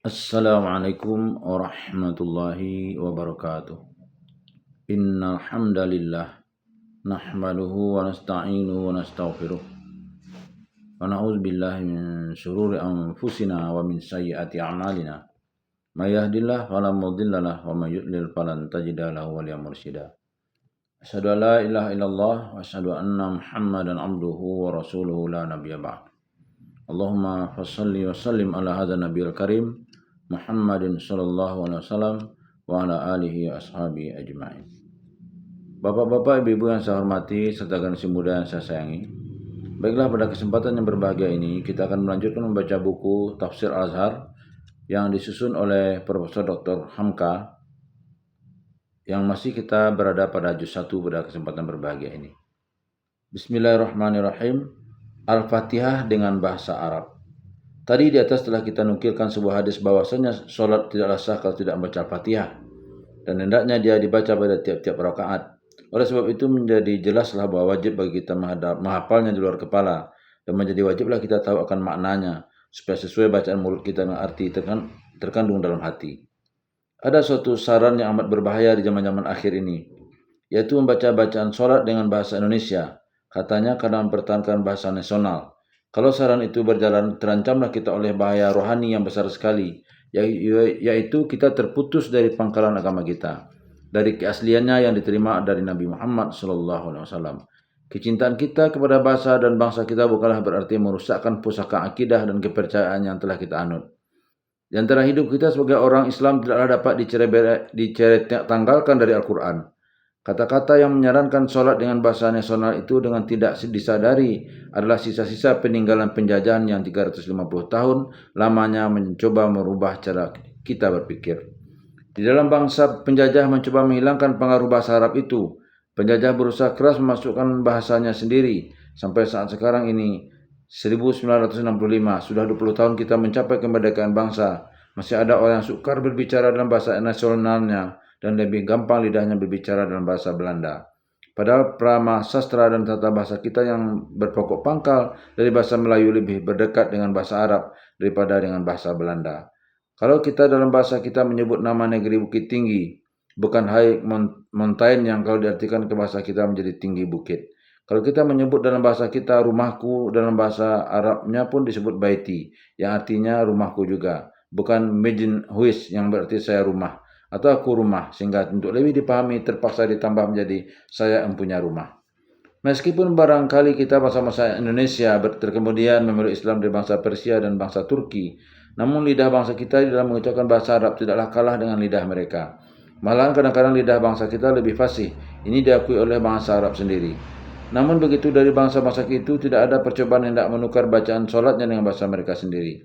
Assalamualaikum warahmatullahi wabarakatuh. Innal hamdalillah nahmaduhu wa nasta'inuhu wa nastaghfiruh. Wa na'udzu billahi min shururi anfusina wa min sayyiati a'malina. May yahdihillahu fala mudilla lahu wa may yudlil falan tajida lahu waliyyan mursyida. Asyhadu an la ilaha illallah wa asyhadu anna Muhammadan abduhu wa rasuluhu la nabiyya ba'd. Allahumma fassalli wa sallim ala hadzal nabiyil karim Muhammadin sallallahu alaihi wasallam wa ala alihi wa ashabihi ajma'in. Bapak-bapak, ibu-ibu yang saya hormati serta generasi muda yang saya sayangi. Baiklah, pada kesempatan yang berbahagia ini kita akan melanjutkan membaca buku Tafsir Al-Azhar yang disusun oleh Profesor Dr. Hamka yang masih kita berada pada juz 1 pada kesempatan berbahagia ini. Bismillahirrahmanirrahim. Al-Fatihah dengan bahasa Arab. Tadi di atas telah kita nukilkan sebuah hadis bahwasanya sholat tidaklah sah kalau tidak membaca Al-Fatihah, dan hendaknya dia dibaca pada tiap-tiap rakaat. Oleh sebab itu menjadi jelaslah bahwa wajib bagi kita menghafalnya di luar kepala, dan menjadi wajiblah kita tahu akan maknanya supaya sesuai bacaan mulut kita dengan arti terkandung dalam hati. Ada suatu saran yang amat berbahaya di zaman-zaman akhir ini, yaitu membaca bacaan sholat dengan bahasa Indonesia, katanya karena mempertahankan bahasa nasional. Kalau saran itu berjalan, terancamlah kita oleh bahaya rohani yang besar sekali, yaitu kita terputus dari pangkalan agama kita, dari keasliannya yang diterima dari Nabi Muhammad SAW. Kecintaan kita kepada bahasa dan bangsa kita bukanlah berarti merusakkan pusaka akidah dan kepercayaan yang telah kita anut. Di antara hidup kita sebagai orang Islam tidaklah dapat tanggalkan dari Al-Quran. Kata-kata yang menyarankan sholat dengan bahasa nasional itu dengan tidak disadari adalah sisa-sisa peninggalan penjajahan yang 350 tahun lamanya mencoba merubah cara kita berpikir. Di dalam bangsa penjajah mencoba menghilangkan pengaruh bahasa Arab itu, penjajah berusaha keras memasukkan bahasanya sendiri. Sampai saat sekarang ini, 1965, sudah 20 tahun kita mencapai kemerdekaan bangsa. Masih ada orang yang sukar berbicara dalam bahasa nasionalnya dan lebih gampang lidahnya berbicara dalam bahasa Belanda. Padahal prama sastra dan tata bahasa kita yang berpokok pangkal dari bahasa Melayu lebih berdekat dengan bahasa Arab daripada dengan bahasa Belanda. Kalau kita dalam bahasa kita menyebut nama negeri Bukit Tinggi, bukan High Mountain yang kalau diartikan ke bahasa kita menjadi tinggi bukit. Kalau kita menyebut dalam bahasa kita rumahku, dalam bahasa Arabnya pun disebut baiti, yang artinya rumahku juga. Bukan Medin Huis yang berarti saya rumah, atau aku rumah, sehingga untuk lebih dipahami terpaksa ditambah menjadi saya empunya rumah. Meskipun barangkali kita bangsa-bangsa Indonesia kemudian memeluk Islam dari bangsa Persia dan bangsa Turki, namun lidah bangsa kita dalam mengucapkan bahasa Arab tidaklah kalah dengan lidah mereka. Malahan kadang-kadang lidah bangsa kita lebih fasih. Ini diakui oleh bangsa Arab sendiri. Namun begitu dari bangsa-bangsa itu tidak ada percobaan hendak menukar bacaan sholatnya dengan bahasa mereka sendiri.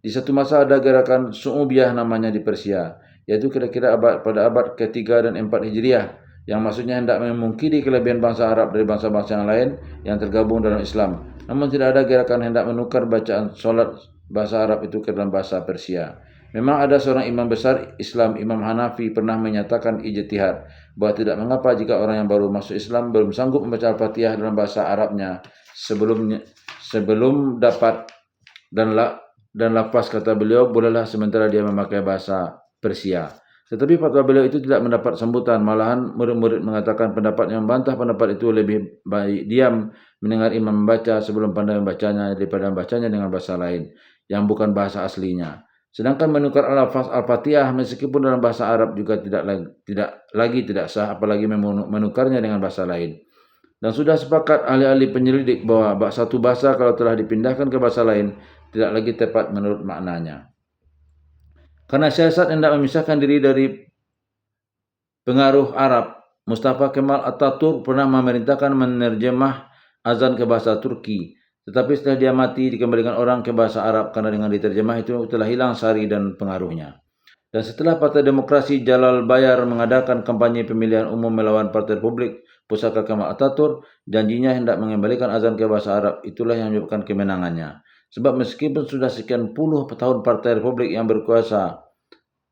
Di satu masa ada gerakan Su'ubiyah namanya di Persia, yaitu kira-kira pada abad ke-3 dan 4 Hijriah, yang maksudnya hendak memungkiri kelebihan bangsa Arab dari bangsa-bangsa yang lain yang tergabung dalam Islam. Namun tidak ada gerakan hendak menukar bacaan sholat bahasa Arab itu ke dalam bahasa Persia. Memang ada seorang imam besar Islam, Imam Hanafi, pernah menyatakan ijtihad bahwa tidak mengapa jika orang yang baru masuk Islam belum sanggup membaca Al-Fatihah dalam bahasa Arabnya sebelum dapat dan lafaz, kata beliau, bolehlah sementara dia memakai bahasa Persia. Tetapi fatwa beliau itu tidak mendapat sambutan. Malahan murid-murid mengatakan pendapat yang membantah pendapat itu lebih baik diam mendengar imam membaca sebelum pandai membacanya daripada membacanya dengan bahasa lain yang bukan bahasa aslinya. Sedangkan menukar lafaz Al-Fatihah meskipun dalam bahasa Arab juga tidak sah, apalagi menukarnya dengan bahasa lain. Dan sudah sepakat ahli-ahli penyelidik bahwa satu bahasa kalau telah dipindahkan ke bahasa lain tidak lagi tepat menurut maknanya. Karena siasat hendak memisahkan diri dari pengaruh Arab, Mustafa Kemal Atatürk pernah memerintahkan menerjemah azan ke bahasa Turki. Tetapi setelah dia mati dikembalikan orang ke bahasa Arab karena dengan diterjemah itu telah hilang sari dan pengaruhnya. Dan setelah Partai Demokrasi Jalal Bayar mengadakan kampanye pemilihan umum melawan Partai Republik Pusaka Kemal Atatürk, janjinya hendak mengembalikan azan ke bahasa Arab, itulah yang menyebabkan kemenangannya. Sebab meskipun sudah sekian puluh tahun Partai Republik yang berkuasa,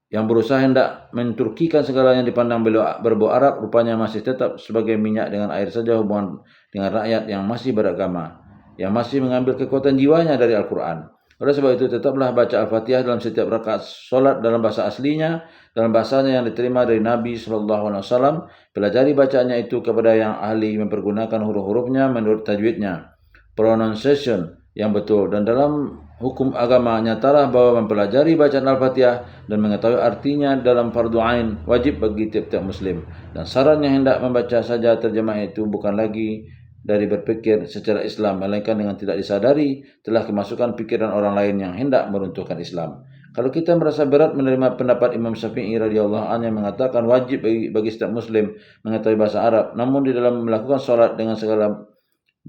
yang berusaha hendak menturkikan segala yang dipandang berbau Arab, rupanya masih tetap sebagai minyak dengan air saja hubungan dengan rakyat yang masih beragama, yang masih mengambil kekuatan jiwanya dari Al-Quran. Oleh sebab itu tetaplah baca Al-Fatihah dalam setiap rakaat solat dalam bahasa aslinya, dalam bahasanya yang diterima dari Nabi SAW. Pelajari bacaannya itu kepada yang ahli mempergunakan huruf-hurufnya menurut tajwidnya, pronunciation yang betul. Dan dalam hukum agama nyatalah bahwa mempelajari bacaan Al-Fatihah dan mengetahui artinya dalam fardu ain wajib bagi tiap-tiap muslim. Dan syarat yang hendak membaca saja terjemah itu bukan lagi dari berpikir secara Islam, melainkan dengan tidak disadari telah kemasukan pikiran orang lain yang hendak meruntuhkan Islam. Kalau kita merasa berat menerima pendapat Imam Syafi'i radhiyallahu anhu yang mengatakan wajib bagi setiap muslim mengetahui bahasa Arab, namun di dalam melakukan sholat dengan segala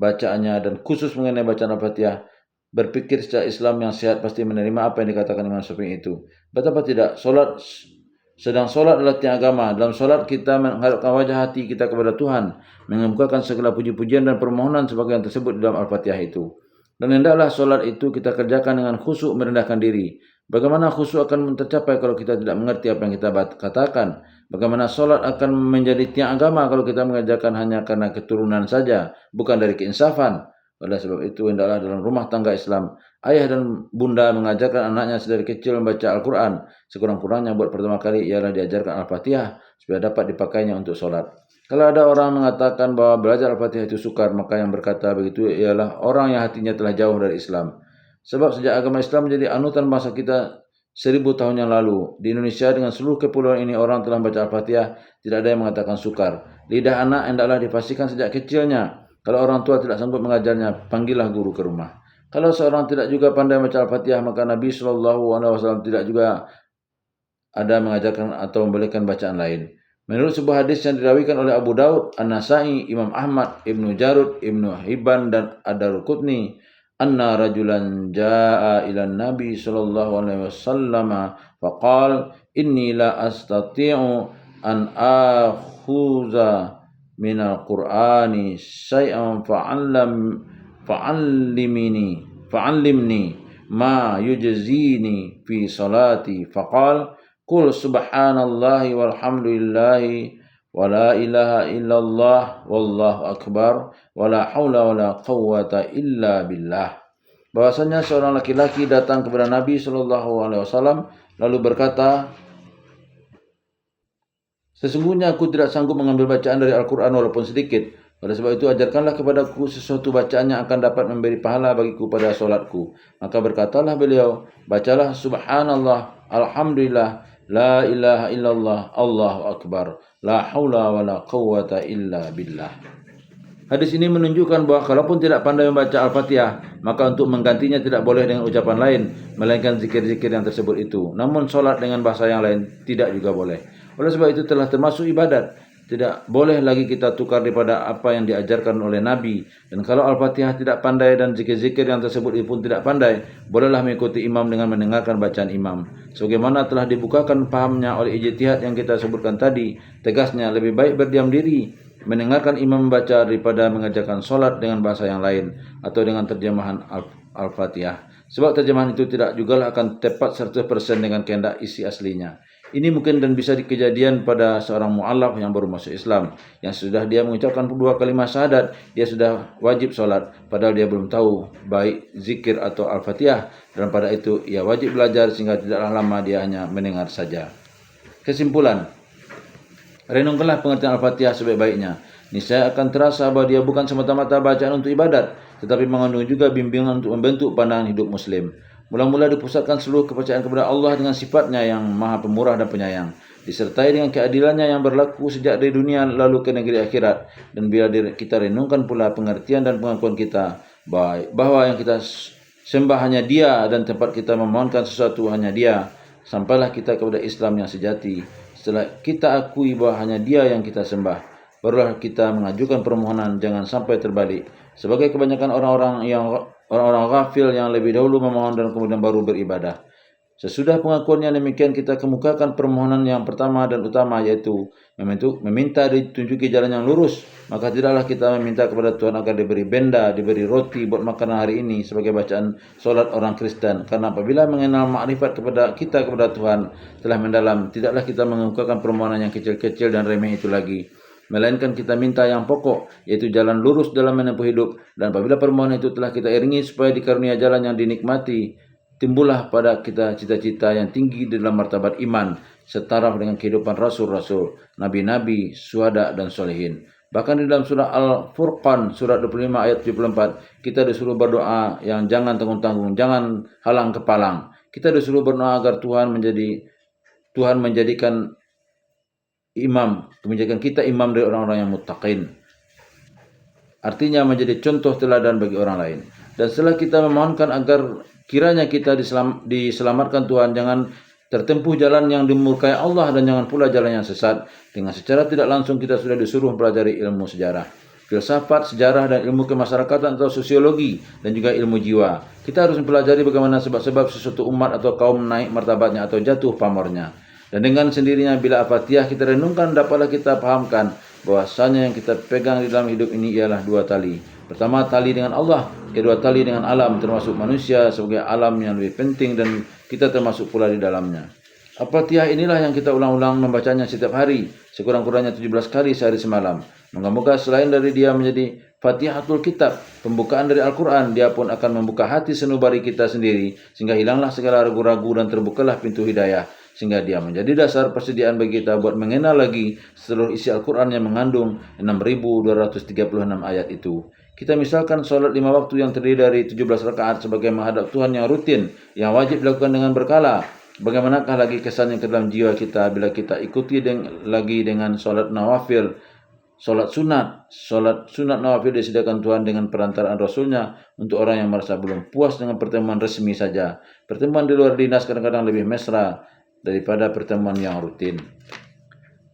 bacaannya dan khusus mengenai bacaan Al-Fatihah, berpikir secara Islam yang sehat pasti menerima apa yang dikatakan Imam Syafi'i itu. Betapa tidak, sedang solat adalah tiang agama. Dalam solat kita menghadapkan wajah hati kita kepada Tuhan, mengemukakan segala puji-pujian dan permohonan sebagai yang tersebut di dalam Al-Fatihah itu. Dan hendaklah solat itu kita kerjakan dengan khusyuk merendahkan diri. Bagaimana khusyuk akan tercapai kalau kita tidak mengerti apa yang kita katakan? Bagaimana solat akan menjadi tiang agama kalau kita mengerjakan hanya karena keturunan saja, bukan dari keinsafan? Oleh sebab itu, hendaklah dalam rumah tangga Islam, ayah dan bunda mengajarkan anaknya sedari kecil membaca Al-Quran. Sekurang-kurangnya buat pertama kali ialah diajarkan Al-Fatihah supaya dapat dipakainya untuk solat. Kalau ada orang mengatakan bahwa belajar Al-Fatihah itu sukar, maka yang berkata begitu ialah orang yang hatinya telah jauh dari Islam. Sebab sejak agama Islam menjadi anutan bangsa kita 1000 tahun yang lalu, di Indonesia dengan seluruh kepulauan ini orang telah membaca Al-Fatihah, tidak ada yang mengatakan sukar. Lidah anak hendaklah dipastikan sejak kecilnya. Kalau orang tua tidak sanggup mengajarnya, panggillah guru ke rumah. Kalau seorang tidak juga pandai membaca Al-Fatihah, maka Nabi SAW tidak juga ada mengajarkan atau membolehkan bacaan lain. Menurut sebuah hadis yang dirawikan oleh Abu Daud, An-Nasai, Imam Ahmad, Ibnu Jarud, Ibnu Hibban dan Ad-Darqutni, anna rajulan jaa ila Nabi SAW faqal inni la astati'u an akhuza minal Qur'ani syai'an fa'allimni ma yujzini fi salati faqal qul subhanallahi walhamdulillahi wa la ilaha illallah wallahu akbar wa la haula wa la quwwata illa billah. Bahwasanya seorang laki-laki datang kepada Nabi SAW lalu berkata, sesungguhnya aku tidak sanggup mengambil bacaan dari Al-Quran walaupun sedikit. Oleh sebab itu ajarkanlah kepadaku sesuatu bacaan yang akan dapat memberi pahala bagiku pada solatku. Maka berkatalah beliau, bacalah subhanallah, alhamdulillah, la ilaha illallah, Allahu akbar, la haula wa la quwwata illa billah. Hadis ini menunjukkan bahwa kalaupun tidak pandai membaca Al-Fatihah, maka untuk menggantinya tidak boleh dengan ucapan lain, melainkan zikir-zikir yang tersebut itu. Namun solat dengan bahasa yang lain tidak juga boleh. Oleh sebab itu telah termasuk ibadat. Tidak boleh lagi kita tukar daripada apa yang diajarkan oleh Nabi. Dan kalau Al-Fatihah tidak pandai dan zikir-zikir yang tersebut pun tidak pandai, bolehlah mengikuti imam dengan mendengarkan bacaan imam. Sebagaimana telah dibukakan pahamnya oleh ijtihad yang kita sebutkan tadi, tegasnya lebih baik berdiam diri, mendengarkan imam membaca daripada mengerjakan solat dengan bahasa yang lain atau dengan terjemahan Al-Fatihah. Sebab terjemahan itu tidak jugalah akan tepat 100% dengan kehendak isi aslinya. Ini mungkin dan bisa kejadian pada seorang mu'allaf yang baru masuk Islam, yang sudah dia mengucapkan 2 kalimat syahadat, dia sudah wajib solat, padahal dia belum tahu baik zikir atau Al-Fatihah, dan pada itu ia wajib belajar sehingga tidaklah lama dia hanya mendengar saja. Kesimpulan, renungkanlah pengertian Al-Fatihah sebaik-baiknya. Niscaya akan terasa bahwa dia bukan semata-mata bacaan untuk ibadat, tetapi mengandung juga bimbingan untuk membentuk pandangan hidup Muslim. Mula-mula dipusatkan seluruh kepercayaan kepada Allah dengan sifatnya yang maha pemurah dan penyayang, disertai dengan keadilannya yang berlaku sejak dari dunia lalu ke negeri akhirat. Dan bila kita renungkan pula pengertian dan pengakuan kita bahwa yang kita sembah hanya Dia dan tempat kita memohonkan sesuatu hanya Dia, sampailah kita kepada Islam yang sejati. Setelah kita akui bahwa hanya Dia yang kita sembah, barulah kita mengajukan permohonan jangan sampai terbalik, sebagai kebanyakan orang-orang ghafil yang lebih dahulu memohon dan kemudian baru beribadah. Sesudah pengakuan yang demikian, kita kemukakan permohonan yang pertama dan utama, yaitu meminta ditunjuki jalan yang lurus. Maka tidaklah kita meminta kepada Tuhan agar diberi benda, diberi roti buat makanan hari ini sebagai bacaan solat orang Kristen. Karena apabila mengenal makrifat kepada Tuhan telah mendalam, tidaklah kita mengemukakan permohonan yang kecil-kecil dan remeh itu lagi, melainkan kita minta yang pokok, yaitu jalan lurus dalam menempuh hidup. Dan apabila permohonan itu telah kita iringi supaya dikarunia jalan yang dinikmati, timbullah pada kita cita-cita yang tinggi di dalam martabat iman, setara dengan kehidupan rasul-rasul, nabi-nabi, syuhada dan solehin. Bahkan di dalam surah Al-Furqan, surat 25 ayat 74, kita disuruh berdoa yang jangan tanggung-tanggung, jangan halang kepalang. Kita disuruh berdoa agar Tuhan menjadikan kita imam dari orang-orang yang muttaqin. Artinya menjadi contoh teladan bagi orang lain. Dan setelah kita memohonkan agar kiranya kita diselamatkan Tuhan, jangan tertempuh jalan yang dimurkai Allah dan jangan pula jalan yang sesat. Dengan secara tidak langsung kita sudah disuruh mempelajari ilmu sejarah, filsafat, sejarah dan ilmu kemasyarakatan atau sosiologi dan juga ilmu jiwa. Kita harus mempelajari bagaimana sebab-sebab sesuatu umat atau kaum naik martabatnya atau jatuh pamornya. Dan dengan sendirinya bila Al-Fatihah kita renungkan, dapatlah kita pahamkan bahwasanya yang kita pegang di dalam hidup ini ialah dua tali. Pertama, tali dengan Allah, kedua tali dengan alam, termasuk manusia sebagai alam yang lebih penting dan kita termasuk pula di dalamnya. Al-Fatihah inilah yang kita ulang-ulang membacanya setiap hari, sekurang-kurangnya 17 kali sehari semalam. Moga-moga selain dari dia menjadi Fatihatul Kitab, pembukaan dari Al-Quran, dia pun akan membuka hati sanubari kita sendiri, sehingga hilanglah segala ragu-ragu dan terbukalah pintu hidayah, sehingga dia menjadi dasar persediaan bagi kita buat mengenal lagi seluruh isi Al-Quran yang mengandung 6.236 ayat itu. Kita misalkan sholat 5 waktu yang terdiri dari 17 rakaat sebagai menghadap Tuhan yang rutin, yang wajib dilakukan dengan berkala. Bagaimanakah lagi kesannya ke dalam jiwa kita bila kita ikuti lagi dengan sholat nawafil, sholat sunat nawafil disediakan Tuhan dengan perantaraan Rasulnya untuk orang yang merasa belum puas dengan pertemuan resmi saja. Pertemuan di luar dinas kadang-kadang lebih mesra daripada pertemuan yang rutin.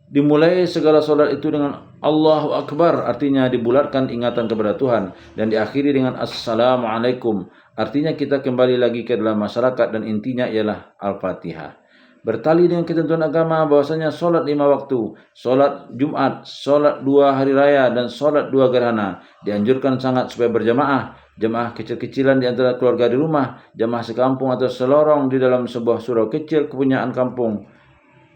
Dimulai segala solat itu dengan Allahu Akbar, artinya dibulatkan ingatan kepada Tuhan, dan diakhiri dengan Assalamualaikum, artinya kita kembali lagi ke dalam masyarakat dan intinya ialah Al-Fatihah. Bertali dengan ketentuan agama bahwasanya solat 5 waktu, solat Jumat, solat 2 hari raya dan solat 2 gerhana dianjurkan sangat supaya berjamaah. Jamaah kecil-kecilan di antara keluarga di rumah, jamaah sekampung atau selorong di dalam sebuah surau kecil kepunyaan kampung.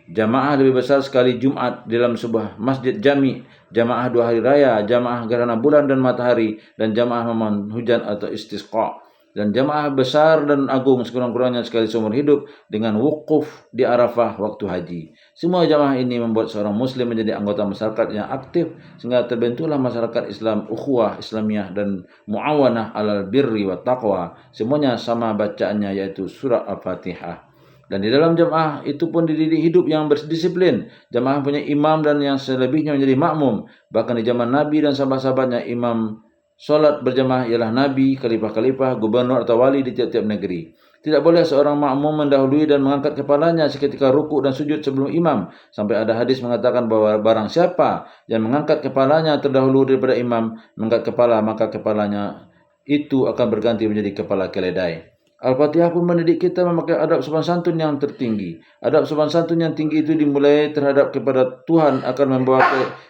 Jamaah lebih besar sekali Jumat di dalam sebuah masjid jami, jamaah 2 hari raya, jamaah gerhana bulan dan matahari, dan jamaah memohon hujan atau istisqa. Dan jamaah besar dan agung sekurang-kurangnya sekali seumur hidup dengan wukuf di Arafah waktu haji. Semua jamaah ini membuat seorang muslim menjadi anggota masyarakat yang aktif, sehingga terbentuklah masyarakat Islam ukhuwah Islamiyah dan muawanah alal birri wa taqwa. Semuanya sama bacaannya, yaitu surah Al-Fatihah. Dan di dalam jamaah itu pun dididik hidup yang berdisiplin. Jamaah punya imam dan yang selebihnya menjadi makmum. Bahkan di zaman Nabi dan sahabat-sahabatnya, imam solat berjamaah ialah Nabi, khalifah-khalifah, gubernur atau wali di tiap-tiap negeri. Tidak boleh seorang makmum mendahului dan mengangkat kepalanya seketika rukuk dan sujud sebelum imam. Sampai ada hadis mengatakan bahwa barang siapa yang mengangkat kepalanya terdahulu daripada imam mengangkat kepala, maka kepalanya itu akan berganti menjadi kepala keledai. Al-Fatihah pun mendidik kita memakai adab sopan santun yang tertinggi. Adab sopan santun yang tinggi itu dimulai terhadap kepada Tuhan akan membawa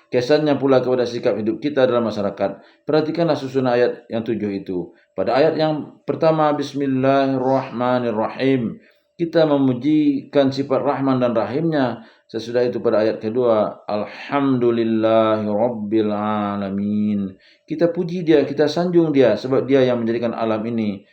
kesannya pula kepada sikap hidup kita dalam masyarakat. Perhatikanlah susunan ayat yang 7 itu. Pada ayat yang pertama, Bismillahirrahmanirrahim, kita memujikan sifat Rahman dan Rahimnya. Sesudah itu pada ayat kedua, Alhamdulillahirabbil alamin, kita puji dia, kita sanjung dia sebab dia yang menjadikan alam ini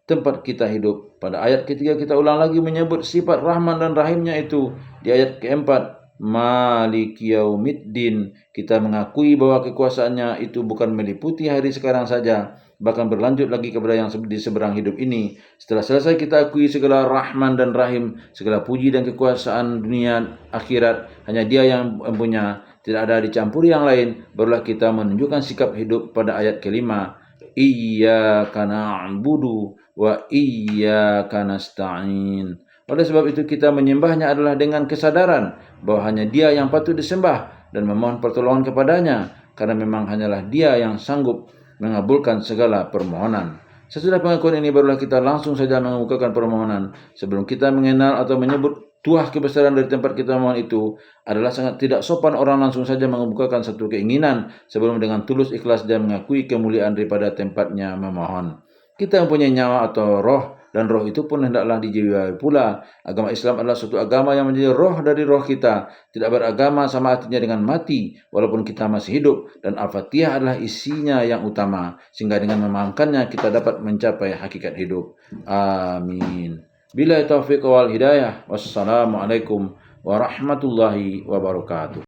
tempat kita hidup. Pada ayat ketiga kita ulang lagi menyebut sifat Rahman dan Rahimnya itu. Di ayat keempat, Maliki Yaumiddin, kita mengakui bahwa kekuasaannya itu bukan meliputi hari sekarang saja, bahkan berlanjut lagi kepada yang di seberang hidup ini. Setelah selesai kita akui segala Rahman dan Rahim, segala puji dan kekuasaan dunia akhirat hanya dia yang mempunyai, tidak ada dicampuri yang lain, barulah kita menunjukkan sikap hidup pada ayat kelima, Iyyaka na'budu wa iyyaka nasta'in. Oleh sebab itu kita menyembahnya adalah dengan kesadaran bahwa hanya dia yang patut disembah dan memohon pertolongan kepadanya, karena memang hanyalah dia yang sanggup mengabulkan segala permohonan. Sesudah pengakuan ini barulah kita langsung saja mengemukakan permohonan. Sebelum kita mengenal atau menyebut tuah kebesaran dari tempat kita mohon itu, adalah sangat tidak sopan orang langsung saja mengemukakan satu keinginan sebelum dengan tulus ikhlas dia mengakui kemuliaan daripada tempatnya memohon. Kita mempunyai nyawa atau roh dan roh itu pun hendaklah dijiwai pula. Agama Islam adalah suatu agama yang menjadi roh dari roh kita. Tidak beragama sama artinya dengan mati, walaupun kita masih hidup. Dan Al-Fatihah adalah isinya yang utama, sehingga dengan memahamkannya kita dapat mencapai hakikat hidup. Amin. Billahi taufiq wal hidayah. Wassalamualaikum warahmatullahi wabarakatuh.